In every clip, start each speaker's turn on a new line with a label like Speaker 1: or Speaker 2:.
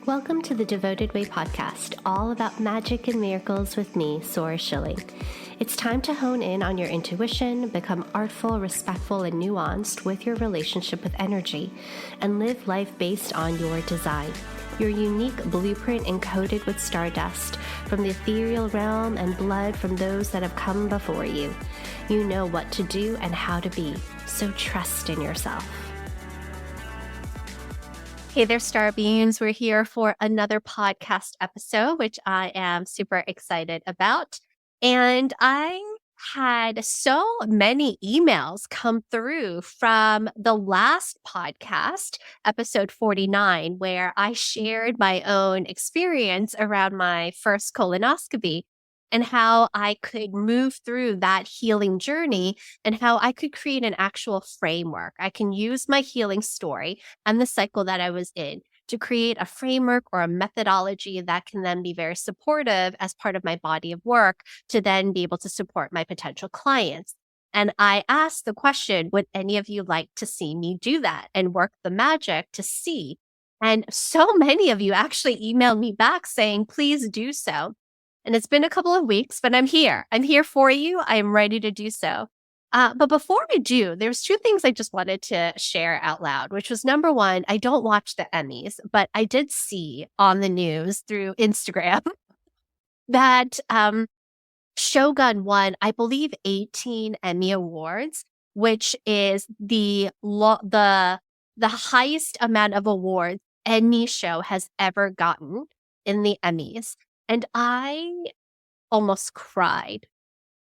Speaker 1: Welcome to the Devoted Way podcast, all about magic and miracles with me, Sora Schilling. It's time to hone in on your intuition, become artful, respectful, and nuanced with your relationship with energy, and live life based on your design. Your unique blueprint encoded with stardust from the ethereal realm and blood from those that have come before you. You know what to do and how to be, so trust in yourself. Hey there, Star Beings. We're here for another podcast episode, which I am super excited about. And I had so many emails come through from the last podcast, episode 49, where I shared my own experience around my first colonoscopy and how I could move through that healing journey and how I could create an actual framework. I can use my healing story and the cycle that I was in to create a framework or a methodology that can then be very supportive as part of my body of work to then be able to support my potential clients. And I asked the question, would any of you like to see me do that and work the magic to see? And so many of you actually emailed me back saying, please do so. And it's been a couple of weeks, but I'm here. I'm here for you. I am ready to do so. But before I do, there's two things I just wanted to share out loud, which was number one, I don't watch the Emmys, but I did see on the news through Instagram that Shogun won, I believe, 18 Emmy Awards, which is the highest amount of awards any show has ever gotten in the Emmys. And I almost cried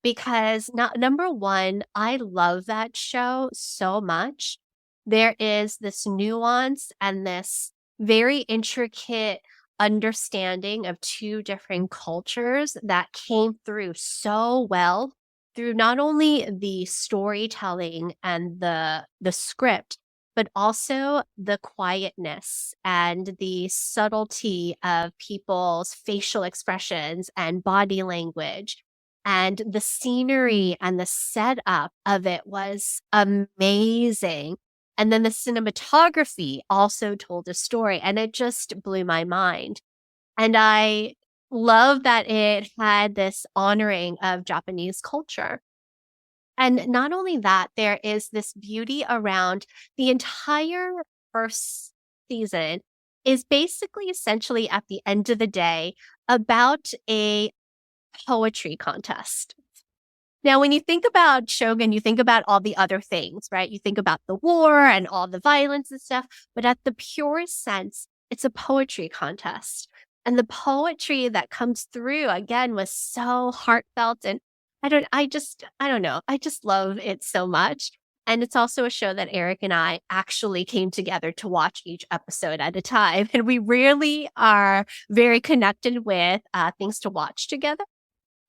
Speaker 1: because number one, I love that show so much. There is this nuance and this very intricate understanding of two different cultures that came through so well through not only the storytelling and the script, but also the quietness and the subtlety of people's facial expressions and body language. And the scenery and the setup of it was amazing. And then the cinematography also told a story, and it just blew my mind. And I love that it had this honoring of Japanese culture. And not only that, there is this beauty around the entire first season is basically essentially at the end of the day about a poetry contest. Now, when you think about Shogun, you think about all the other things, right? You think about the war and all the violence and stuff, but at the purest sense, it's a poetry contest. And the poetry that comes through, again, was so heartfelt and I don't know. I just love it so much. And it's also a show that Eric and I actually came together to watch each episode at a time. And we really are very connected with things to watch together.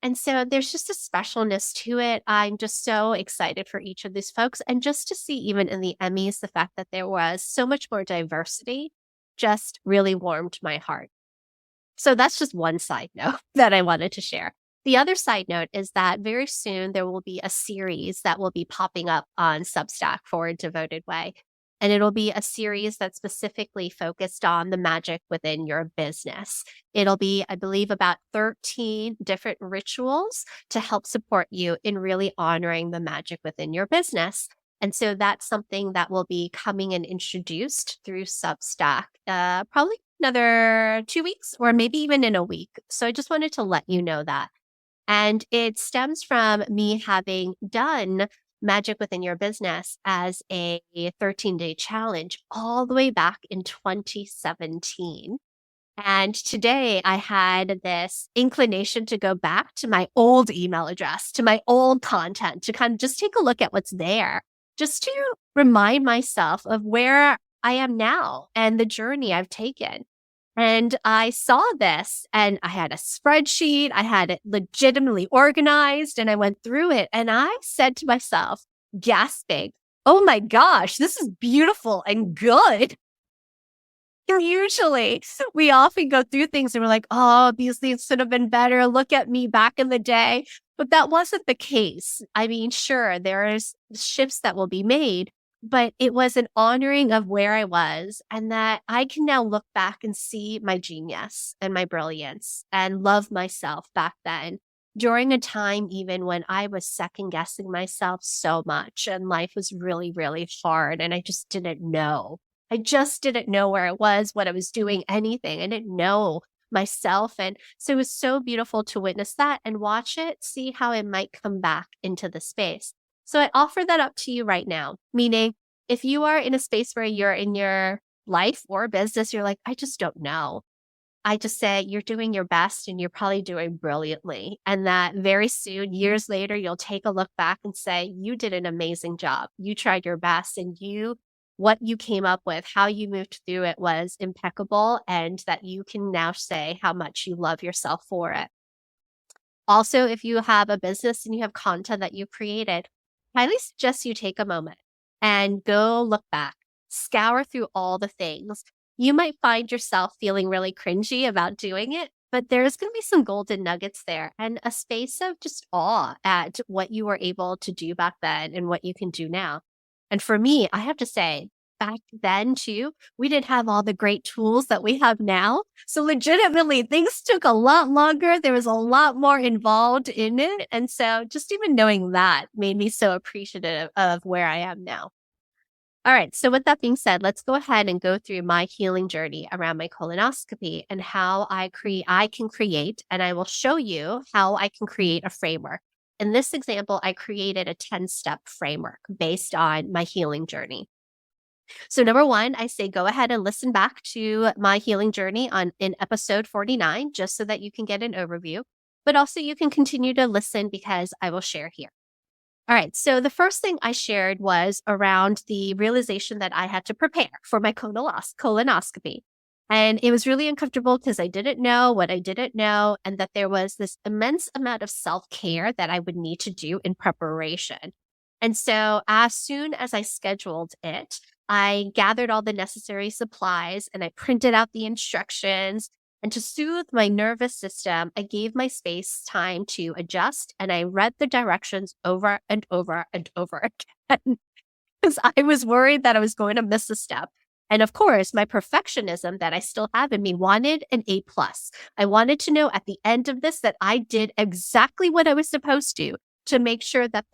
Speaker 1: And so there's just a specialness to it. I'm just so excited for each of these folks. And just to see, even in the Emmys, the fact that there was so much more diversity just really warmed my heart. So that's just one side note that I wanted to share. The other side note is that very soon there will be a series that will be popping up on Substack for Devoted Way. And it'll be a series that's specifically focused on the magic within your business. It'll be, I believe, about 13 different rituals to help support you in really honoring the magic within your business. And so that's something that will be coming and introduced through Substack, probably another 2 weeks or maybe even in a week. So I just wanted to let you know that. And it stems from me having done Magic Within Your Business as a 13-day challenge all the way back in 2017. And today I had this inclination to go back to my old email address, to my old content, to kind of just take a look at what's there, just to remind myself of where I am now and the journey I've taken. And I saw this and I had a spreadsheet. I had it legitimately organized and I went through it and I said to myself, gasping, oh my gosh, this is beautiful and good. Usually we often go through things and we're like, oh, these things should have been better. Look at me back in the day. But that wasn't the case. I mean, sure, there's shifts that will be made, but it was an honoring of where I was and that I can now look back and see my genius and my brilliance and love myself back then during a time even when I was second guessing myself so much and life was really, really hard and I just didn't know. I just didn't know where I was, what I was doing, anything. I didn't know myself. And so it was so beautiful to witness that and watch it, see how it might come back into the space. So I offer that up to you right now, meaning if you are in a space where you're in your life or business, you're like, I just don't know. I just say you're doing your best and you're probably doing brilliantly. And that very soon, years later, you'll take a look back and say, you did an amazing job. You tried your best and what you came up with, how you moved through it was impeccable. And that you can now say how much you love yourself for it. Also, if you have a business and you have content that you created, I highly suggest you take a moment and go look back, scour through all the things. You might find yourself feeling really cringy about doing it, but there's going to be some golden nuggets there and a space of just awe at what you were able to do back then and what you can do now. And for me, I have to say, back then too, we didn't have all the great tools that we have now. So legitimately, things took a lot longer. There was a lot more involved in it. And so just even knowing that made me so appreciative of where I am now. All right. So with that being said, let's go ahead and go through my healing journey around my colonoscopy and how I can create, and I will show you how I can create a framework. In this example, I created a 10-step framework based on my healing journey. So number one, I say go ahead and listen back to my healing journey in episode 49, just so that you can get an overview, but also you can continue to listen because I will share here. All right. So the first thing I shared was around the realization that I had to prepare for my colonoscopy. And it was really uncomfortable because I didn't know what I didn't know, and that there was this immense amount of self-care that I would need to do in preparation. And so as soon as I scheduled it, I gathered all the necessary supplies and I printed out the instructions. And to soothe my nervous system, I gave my space time to adjust and I read the directions over and over and over again because I was worried that I was going to miss a step. And of course, my perfectionism that I still have in me wanted an A plus. I wanted to know at the end of this that I did exactly what I was supposed to make sure that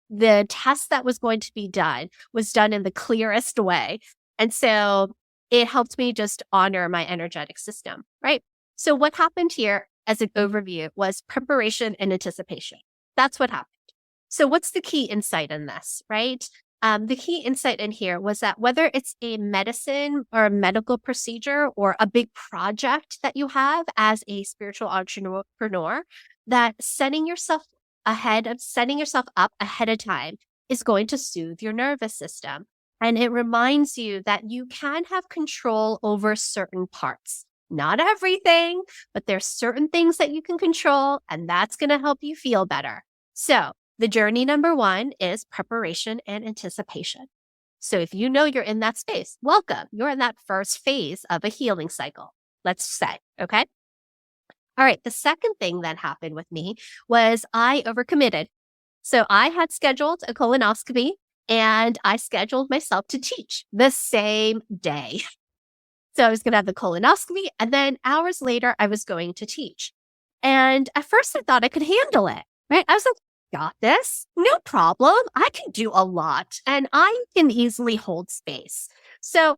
Speaker 1: the test that was going to be done was done in the clearest way. And so it helped me just honor my energetic system, right? So what happened here as an overview was preparation and anticipation. That's what happened. So what's the key insight in this, right? The key insight in here was that whether it's a medicine or a medical procedure or a big project that you have as a spiritual entrepreneur, that setting yourself up ahead of time is going to soothe your nervous system. And it reminds you that you can have control over certain parts. Not everything, but there's certain things that you can control, and that's going to help you feel better. So the journey number one is preparation and anticipation. So if you know you're in that space, welcome. You're in that first phase of a healing cycle, let's say, okay? All right, the second thing that happened with me was I overcommitted. So I had scheduled a colonoscopy and I scheduled myself to teach the same day. So I was going to have the colonoscopy and then hours later I was going to teach. And at first I thought I could handle it, right? I was like, got this, no problem. I can do a lot and I can easily hold space. So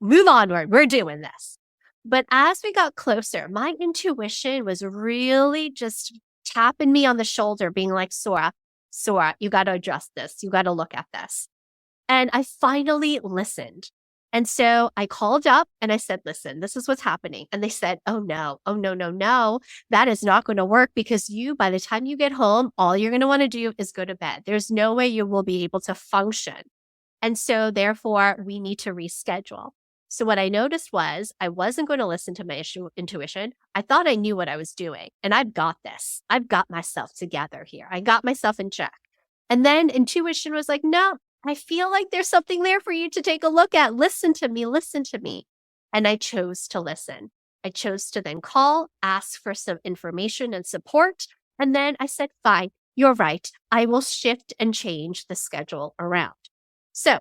Speaker 1: move onward, we're doing this. But as we got closer, my intuition was really just tapping me on the shoulder, being like, Sora, you got to address this. You got to look at this. And I finally listened. And so I called up and I said, listen, this is what's happening. And they said, oh, no. That is not going to work because by the time you get home, all you're going to want to do is go to bed. There's no way you will be able to function. And so therefore, we need to reschedule. So what I noticed was I wasn't going to listen to my intuition. I thought I knew what I was doing and I've got this. I've got myself together here. I got myself in check. And then intuition was like, no, I feel like there's something there for you to take a look at. Listen to me. And I chose to listen. I chose to then call, ask for some information and support. And then I said, fine, you're right. I will shift and change the schedule around. So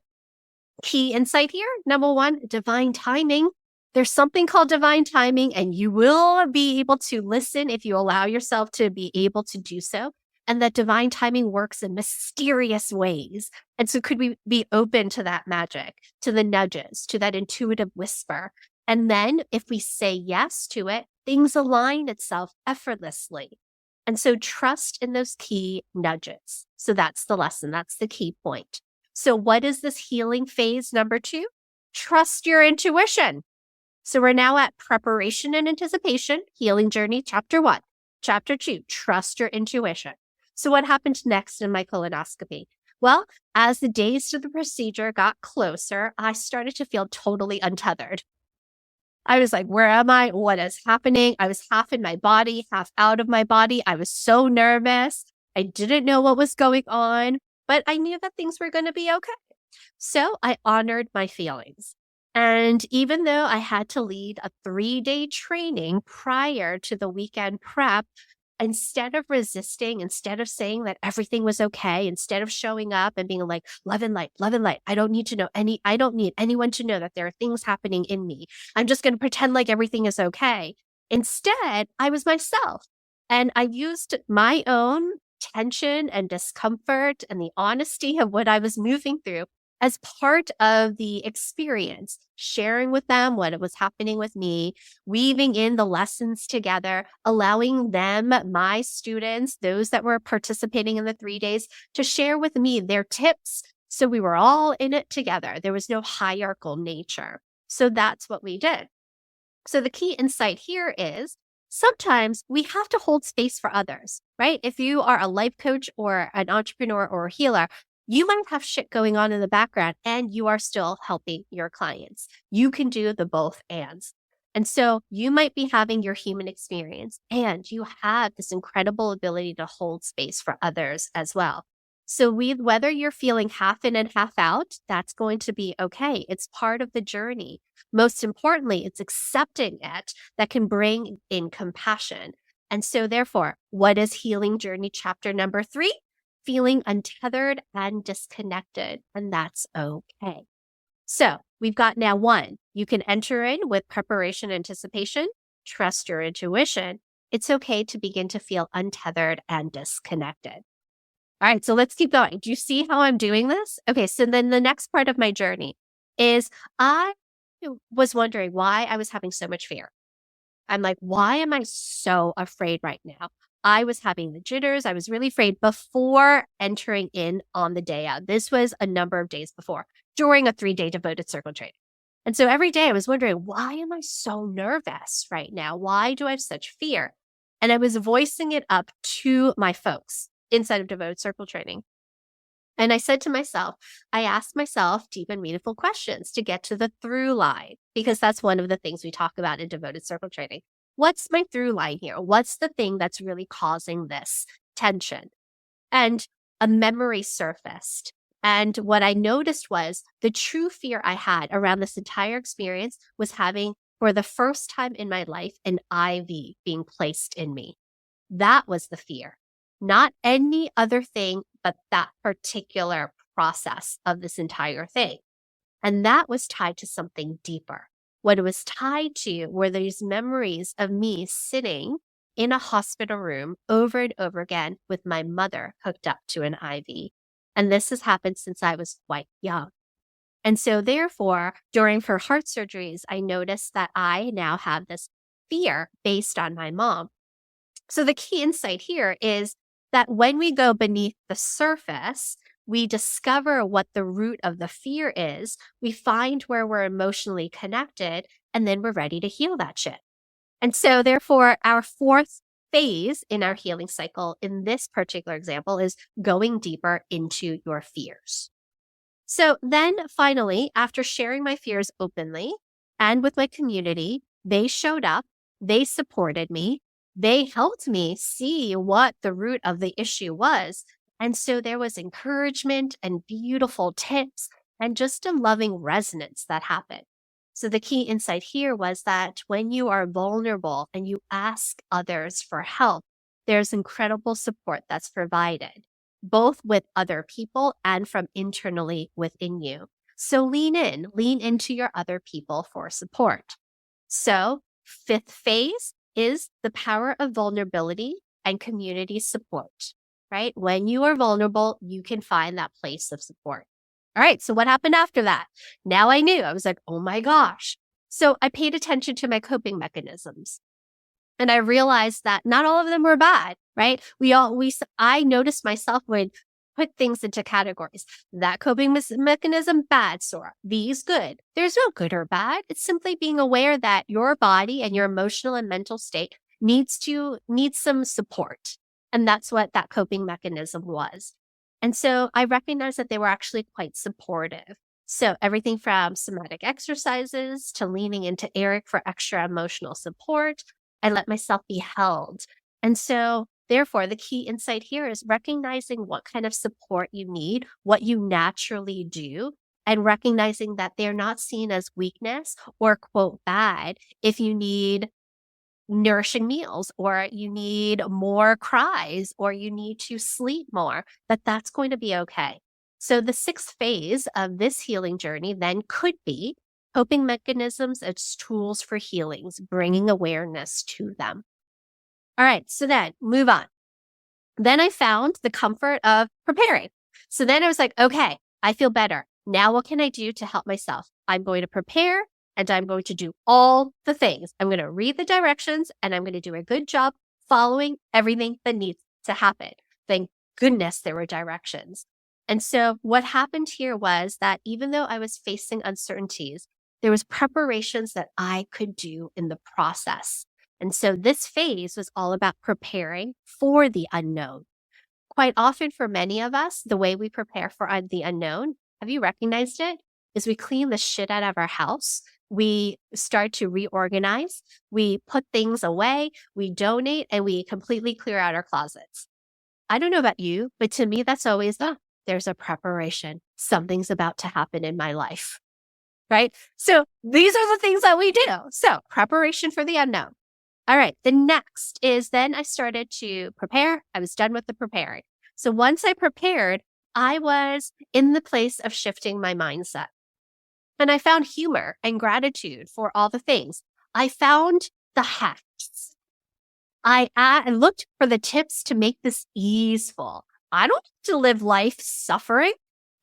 Speaker 1: Key insight here, number one, divine timing. There's something called divine timing, and you will be able to listen if you allow yourself to be able to do so. And that divine timing works in mysterious ways. And so could we be open to that magic, to the nudges, to that intuitive whisper? And then if we say yes to it, things align itself effortlessly. And so trust in those key nudges. So that's the lesson. That's the key point. So what is this healing phase number 2? Trust your intuition. So we're now at preparation and anticipation, healing journey, chapter 1. Chapter 2, trust your intuition. So what happened next in my colonoscopy? Well, as the days to the procedure got closer, I started to feel totally untethered. I was like, where am I? What is happening? I was half in my body, half out of my body. I was so nervous. I didn't know what was going on, but I knew that things were going to be okay. So I honored my feelings. And even though I had to lead a 3-day training prior to the weekend prep, instead of resisting, instead of saying that everything was okay, instead of showing up and being like, love and light, love and light. I don't need anyone to know that there are things happening in me. I'm just going to pretend like everything is okay. Instead, I was myself. And I used my own tension and discomfort and the honesty of what I was moving through as part of the experience, sharing with them what was happening with me, weaving in the lessons together, allowing them, my students, those that were participating in the 3 days, to share with me their tips. So we were all in it together. There was no hierarchical nature. So that's what we did. So the key insight here is sometimes we have to hold space for others, right? If you are a life coach or an entrepreneur or a healer, you might have shit going on in the background and you are still helping your clients. You can do the both ands. And so you might be having your human experience and you have this incredible ability to hold space for others as well. So whether you're feeling half in and half out, that's going to be okay. It's part of the journey. Most importantly, it's accepting it that can bring in compassion. And so therefore, what is healing journey chapter number 3? Feeling untethered and disconnected, and that's okay. So we've got now 1, you can enter in with preparation, anticipation, trust your intuition. It's okay to begin to feel untethered and disconnected. All right, so let's keep going. Do you see how I'm doing this? Okay, so then the next part of my journey is I was wondering why I was having so much fear. I'm like, why am I so afraid right now? I was having the jitters. I was really afraid before entering in on the day out. This was a number of days before, during a 3-day devoted circle training. And so every day I was wondering, why am I so nervous right now? Why do I have such fear? And I was voicing it up to my folks inside of devoted circle training. And I said to myself, I asked myself deep and meaningful questions to get to the through line, because that's one of the things we talk about in devoted circle training. What's my through line here? What's the thing that's really causing this tension? And a memory surfaced. And what I noticed was the true fear I had around this entire experience was having, for the first time in my life, an IV being placed in me. That was the fear, not any other thing, but that particular process of this entire thing. And that was tied to something deeper. What it was tied to were these memories of me sitting in a hospital room over and over again with my mother hooked up to an IV. And this has happened since I was quite young. And so therefore, during her heart surgeries, I noticed that I now have this fear based on my mom. So the key insight here is that when we go beneath the surface, we discover what the root of the fear is, we find where we're emotionally connected, and then we're ready to heal that shit. And so therefore, our 4th phase in our healing cycle in this particular example is going deeper into your fears. So then finally, after sharing my fears openly and with my community, they showed up, they supported me, they helped me see what the root of the issue was. And so there was encouragement and beautiful tips and just a loving resonance that happened. So the key insight here was that when you are vulnerable and you ask others for help, there's incredible support that's provided, both with other people and from internally within you. So lean into your other people for support. So 5th phase is the power of vulnerability and community support, right? When you are vulnerable, you can find that place of support. All right. So what happened after that? Now I knew. I was like, oh my gosh. So I paid attention to my coping mechanisms. And I realized that not all of them were bad, right? I noticed myself would put things into categories. That coping mechanism, bad, Sora. These, good. There's no good or bad. It's simply being aware that your body and your emotional and mental state needs some support. And that's what that coping mechanism was. And so I recognized that they were actually quite supportive. So everything from somatic exercises to leaning into Eric for extra emotional support, I let myself be held. And so, therefore, the key insight here is recognizing what kind of support you need, what you naturally do, and recognizing that they're not seen as weakness or, quote, bad if you need nourishing meals or you need more cries or you need to sleep more, that's going to be okay. So, the 6th phase of this healing journey then could be coping mechanisms as tools for healings, bringing awareness to them. All right, so then move on. Then I found the comfort of preparing. So then I was like, okay, I feel better. Now what can I do to help myself? I'm going to prepare and I'm going to do all the things. I'm going to read the directions and I'm going to do a good job following everything that needs to happen. Thank goodness there were directions. And so what happened here was that even though I was facing uncertainties, there was preparations that I could do in the process. And so this phase was all about preparing for the unknown. Quite often for many of us, the way we prepare for the unknown, have you recognized it? Is we clean the shit out of our house. We start to reorganize. We put things away. We donate and we completely clear out our closets. I don't know about you, but to me, that's always, there's a preparation. Something's about to happen in my life. Right? So these are the things that we do. So preparation for the unknown. All right. The next is then I started to prepare. I was done with the preparing. So once I prepared, I was in the place of shifting my mindset. And I found humor and gratitude for all the things. I found the hacks. I looked for the tips to make this easeful. I don't have to live life suffering.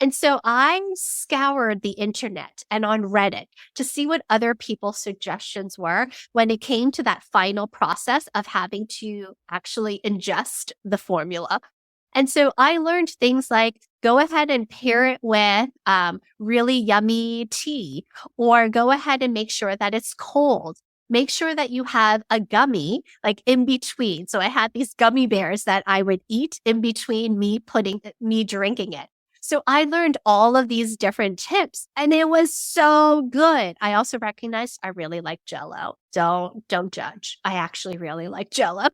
Speaker 1: And so I scoured the internet and on Reddit to see what other people's suggestions were when it came to that final process of having to actually ingest the formula. And so I learned things like go ahead and pair it with really yummy tea, or go ahead and make sure that it's cold. Make sure that you have a gummy like in between. So I had these gummy bears that I would eat in between me drinking it. So I learned all of these different tips and it was so good. I also recognized I really like Jell-O. Don't judge. I actually really like Jell-O.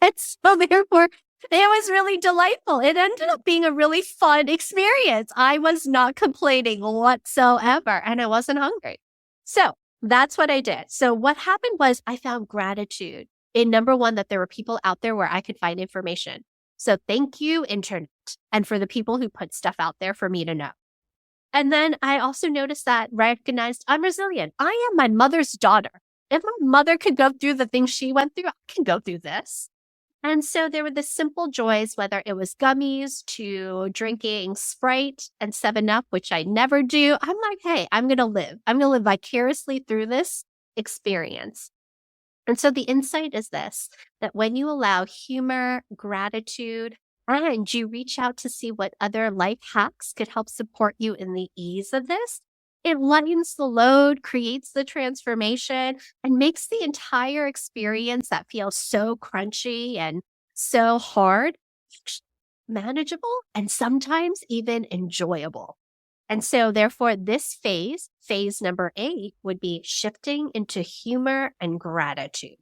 Speaker 1: And so therefore, it was really delightful. It ended up being a really fun experience. I was not complaining whatsoever and I wasn't hungry. So that's what I did. So what happened was I found gratitude in number one, that there were people out there where I could find information. So thank you, internet, and for the people who put stuff out there for me to know. And then I also recognized I'm resilient. I am my mother's daughter. If my mother could go through the things she went through, I can go through this. And so there were the simple joys, whether it was gummies to drinking Sprite and 7-Up, which I never do. I'm like, hey, I'm going to live. I'm going to live vicariously through this experience. And so the insight is this, that when you allow humor, gratitude, and you reach out to see what other life hacks could help support you in the ease of this, it lightens the load, creates the transformation, and makes the entire experience that feels so crunchy and so hard manageable and sometimes even enjoyable. And so therefore, this phase number 8, would be shifting into humor and gratitude.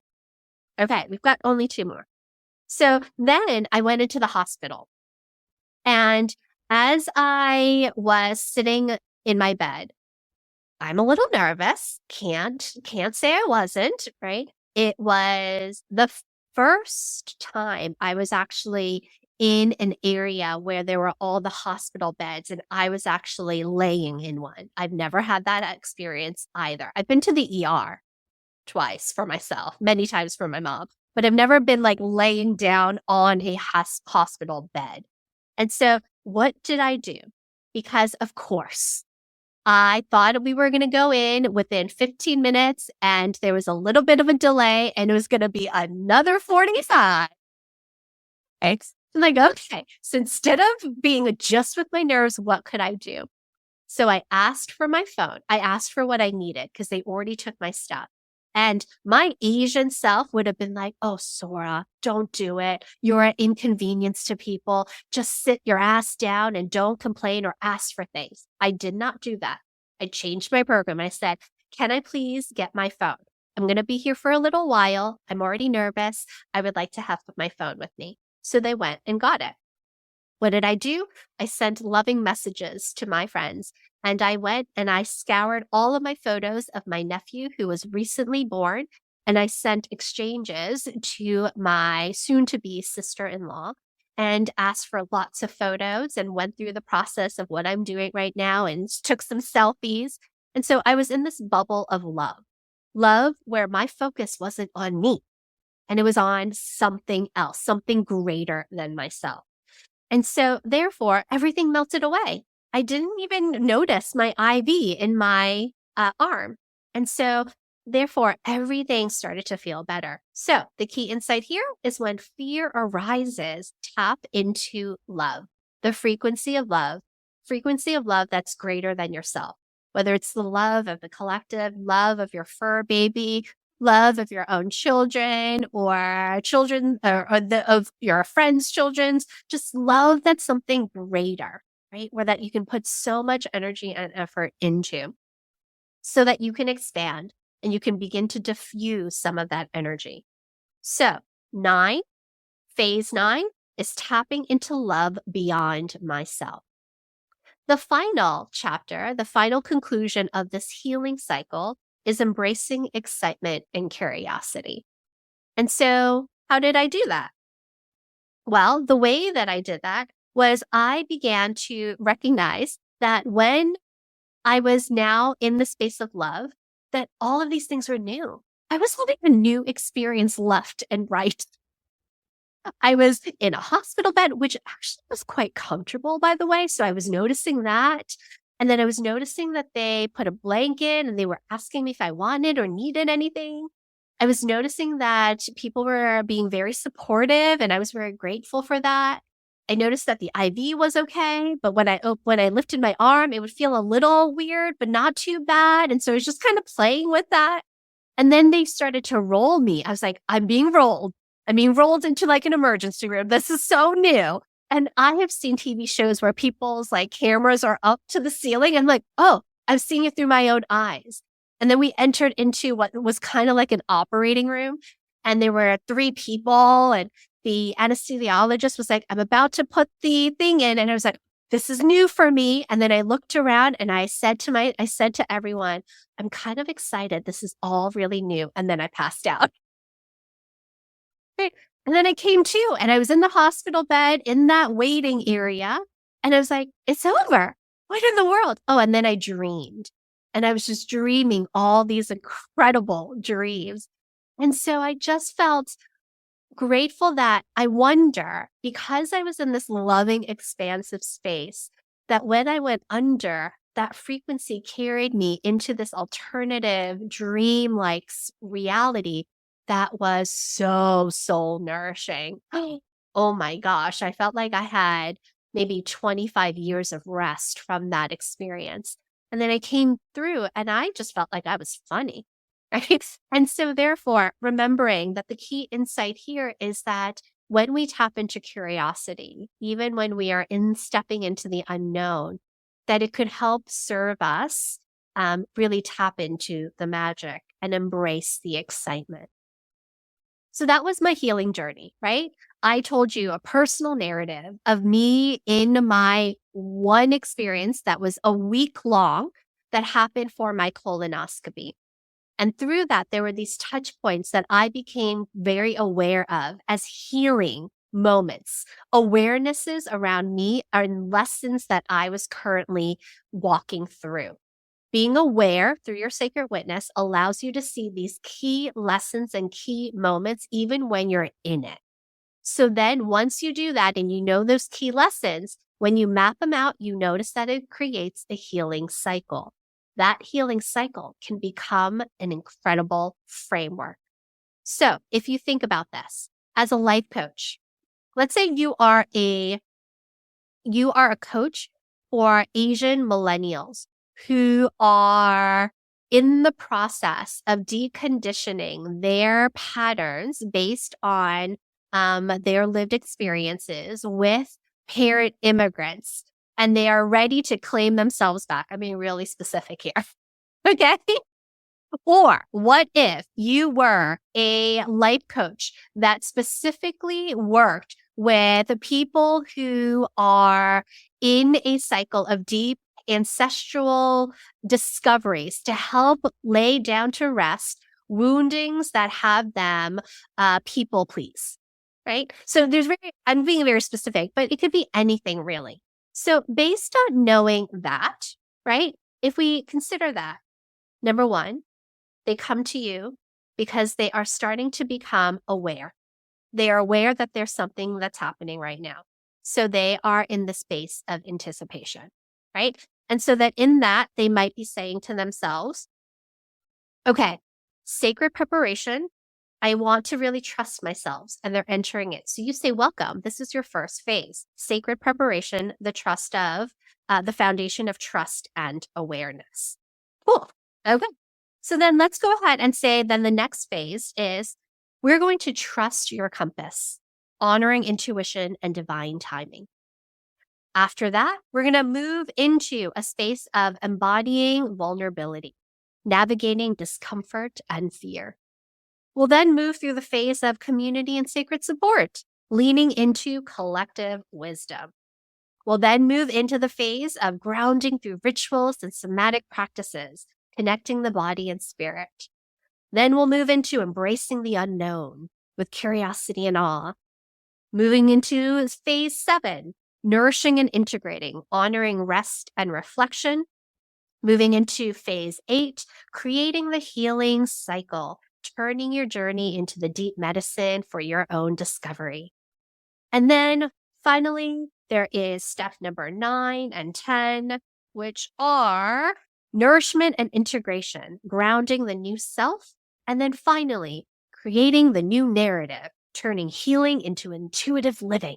Speaker 1: Okay, we've got only 2 more. So then I went into the hospital. And as I was sitting in my bed, I'm a little nervous. Can't say I wasn't, right? It was the first time I was actually in an area where there were all the hospital beds, and I was actually laying in one. I've never had that experience either. I've been to the ER twice for myself, many times for my mom, but I've never been like laying down on a hospital bed. And so what did I do? Because of course, I thought we were going to go in within 15 minutes and there was a little bit of a delay and it was going to be another 45. Okay. I'm like, okay. So instead of being just with my nerves, what could I do? So I asked for my phone. I asked for what I needed because they already took my stuff. And my Asian self would have been like, oh, Sora, don't do it. You're an inconvenience to people. Just sit your ass down and don't complain or ask for things. I did not do that. I changed my program. I said, can I please get my phone? I'm going to be here for a little while. I'm already nervous. I would like to have my phone with me. So they went and got it. What did I do? I sent loving messages to my friends. And I went and I scoured all of my photos of my nephew who was recently born. And I sent exchanges to my soon-to-be sister-in-law and asked for lots of photos and went through the process of what I'm doing right now and took some selfies. And so I was in this bubble of love where my focus wasn't on me and it was on something else, something greater than myself. And so therefore, everything melted away. I didn't even notice my IV in my arm. And so therefore, everything started to feel better. So the key insight here is when fear arises, tap into love, the frequency of love that's greater than yourself, whether it's the love of the collective, love of your fur baby, love of your own children or children of your friends' children's, just love that's something greater, right? Where that you can put so much energy and effort into so that you can expand and you can begin to diffuse some of that energy. So phase 9 is tapping into love beyond myself. The final chapter, the final conclusion of this healing cycle is embracing excitement and curiosity. And so how did I do that? Well, the way that I did that was I began to recognize that when I was now in the space of love, that all of these things were new. I was having a new experience left and right. I was in a hospital bed, which actually was quite comfortable, by the way. So I was noticing that. And then I was noticing that they put a blanket and they were asking me if I wanted or needed anything. I was noticing that people were being very supportive and I was very grateful for that. I noticed that the IV was okay, but when I lifted my arm, it would feel a little weird, but not too bad. And so I was just kind of playing with that. And then they started to roll me. I was like, I'm being rolled into like an emergency room. This is so new. And I have seen TV shows where people's like cameras are up to the ceiling. I'm like, oh, I'm seeing it through my own eyes. And then we entered into what was kind of like an operating room. And there were 3 people and the anesthesiologist was like, I'm about to put the thing in. And I was like, this is new for me. And then I looked around and I said to everyone, I'm kind of excited. This is all really new. And then I passed out. Right. And then I came to, and I was in the hospital bed in that waiting area. And I was like, it's over. What in the world? Oh, and then I dreamed. And I was just dreaming all these incredible dreams. And so I just felt grateful that I wonder, because I was in this loving, expansive space, that when I went under, that frequency carried me into this alternative dream-like reality that was so soul nourishing. Oh my gosh, I felt like I had maybe 25 years of rest from that experience. And then I came through and I just felt like I was funny. Right? And so therefore, remembering that the key insight here is that when we tap into curiosity, even when we are stepping into the unknown, that it could help serve us really tap into the magic and embrace the excitement. So that was my healing journey, right? I told you a personal narrative of me in my one experience that was a week long that happened for my colonoscopy. And through that, there were these touch points that I became very aware of as healing moments, awarenesses around me, and lessons that I was currently walking through. Being aware through your sacred witness allows you to see these key lessons and key moments even when you're in it. So then once you do that and you know those key lessons, when you map them out, you notice that it creates a healing cycle. That healing cycle can become an incredible framework. So if you think about this as a life coach, let's say you are a coach for Asian millennials who are in the process of deconditioning their patterns based on their lived experiences with parent immigrants, and they are ready to claim themselves back. I'm being really specific here. Okay. Or what if you were a life coach that specifically worked with people who are in a cycle of deep ancestral discoveries to help lay down to rest woundings that have them people please, right? So I'm being very specific, but it could be anything really. So based on knowing that, right? If we consider that, number one, they come to you because they are starting to become aware. They are aware that there's something that's happening right now. So they are in the space of anticipation, right? And so that in that, they might be saying to themselves, okay, sacred preparation, I want to really trust myself, and they're entering it. So you say, welcome. This is your first phase. Sacred preparation, the trust of, the foundation of trust and awareness. Cool. Okay. So then let's go ahead and say then the next phase is we're going to trust your compass, honoring intuition and divine timing. After that, we're going to move into a space of embodying vulnerability, navigating discomfort and fear. We'll then move through the phase of community and sacred support, leaning into collective wisdom. We'll then move into the phase of grounding through rituals and somatic practices, connecting the body and spirit. Then we'll move into embracing the unknown with curiosity and awe. Moving into phase 7, nourishing and integrating, honoring rest and reflection. Moving into phase 8, creating the healing cycle, turning your journey into the deep medicine for your own discovery. And then finally, there is step number 9 and 10, which are nourishment and integration, grounding the new self, and then finally, creating the new narrative, turning healing into intuitive living.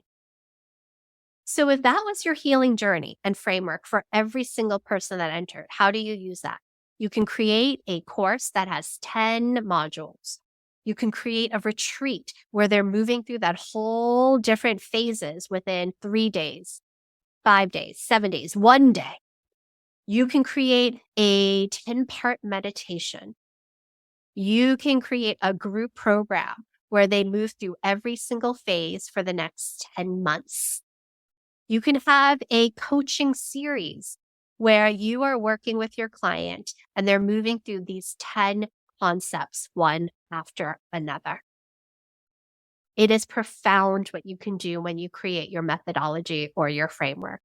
Speaker 1: So if that was your healing journey and framework for every single person that entered, how do you use that? You can create a course that has 10 modules. You can create a retreat where they're moving through that whole different phases within 3 days, 5 days, 7 days, 1 day. You can create a 10-part meditation. You can create a group program where they move through every single phase for the next 10 months. You can have a coaching series where you are working with your client and they're moving through these 10 concepts one after another. It is profound what you can do when you create your methodology or your framework.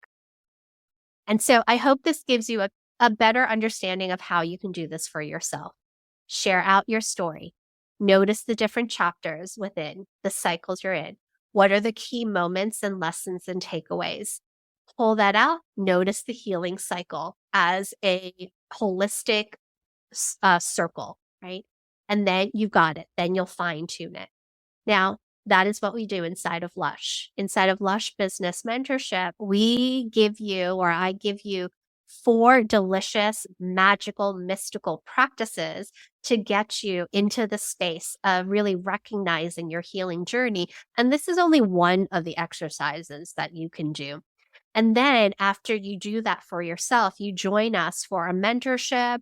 Speaker 1: And so I hope this gives you a better understanding of how you can do this for yourself. Share out your story. Notice the different chapters within the cycles you're in. What are the key moments and lessons and takeaways? Pull that out. Notice the healing cycle as a holistic circle, right? And then you've got it. Then you'll fine tune it. Now, that is what we do inside of Lush. Inside of Lush Business Mentorship, I give you 4 delicious, magical, mystical practices to get you into the space of really recognizing your healing journey. And this is only one of the exercises that you can do. And then after you do that for yourself, you join us for a mentorship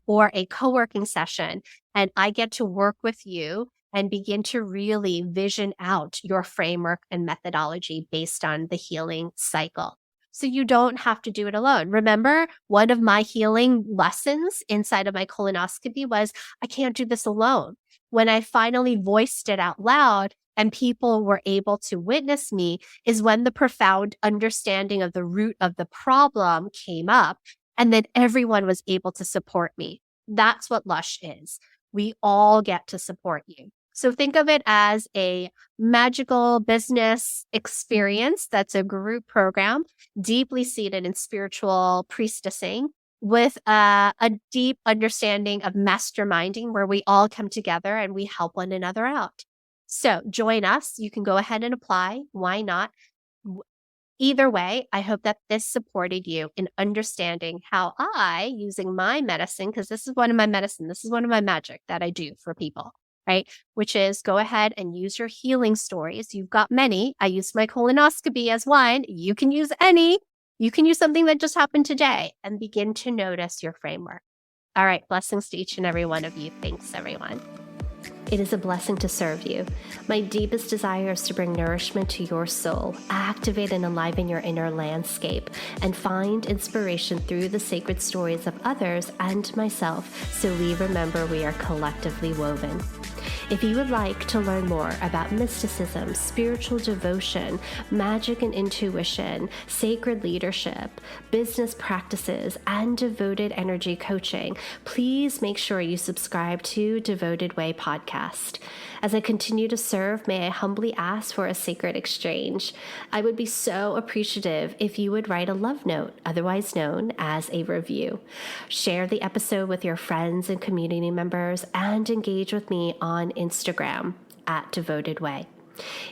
Speaker 1: or a co-working session. And I get to work with you and begin to really vision out your framework and methodology based on the healing cycle. So you don't have to do it alone. Remember, one of my healing lessons inside of my colonoscopy was, I can't do this alone. When I finally voiced it out loud, and people were able to witness me is when the profound understanding of the root of the problem came up, and then everyone was able to support me. That's what Lush is. We all get to support you. So think of it as a magical business experience that's a group program deeply seated in spiritual priestessing with a deep understanding of masterminding where we all come together and we help one another out. So join us. You can go ahead and apply. Why not? Either way, I hope that this supported you in understanding how I, using my medicine, because this is one of my medicine, this is one of my magic that I do for people, right? Which is go ahead and use your healing stories. You've got many. I used my colonoscopy as one. You can use any. You can use something that just happened today and begin to notice your framework. All right. Blessings to each and every one of you. Thanks, everyone. It is a blessing to serve you. My deepest desire is to bring nourishment to your soul, activate and enliven your inner landscape, and find inspiration through the sacred stories of others and myself so we remember we are collectively woven. If you would like to learn more about mysticism, spiritual devotion, magic and intuition, sacred leadership, business practices, and devoted energy coaching, please make sure you subscribe to Devoted Way podcast. As I continue to serve, may I humbly ask for a sacred exchange. I would be so appreciative if you would write a love note, otherwise known as a review. Share the episode with your friends and community members, and engage with me on Instagram at Devoted Way.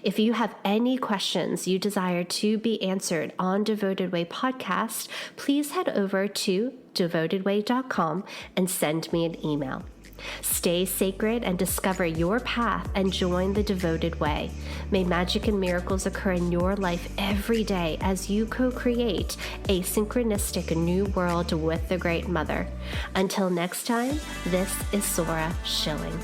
Speaker 1: If you have any questions you desire to be answered on Devoted Way podcast, please head over to devotedway.com and send me an email. Stay sacred and discover your path and join the Devoted Way. May magic and miracles occur in your life every day as you co-create a synchronistic new world with the Great Mother. Until next time, this is Sora Schilling.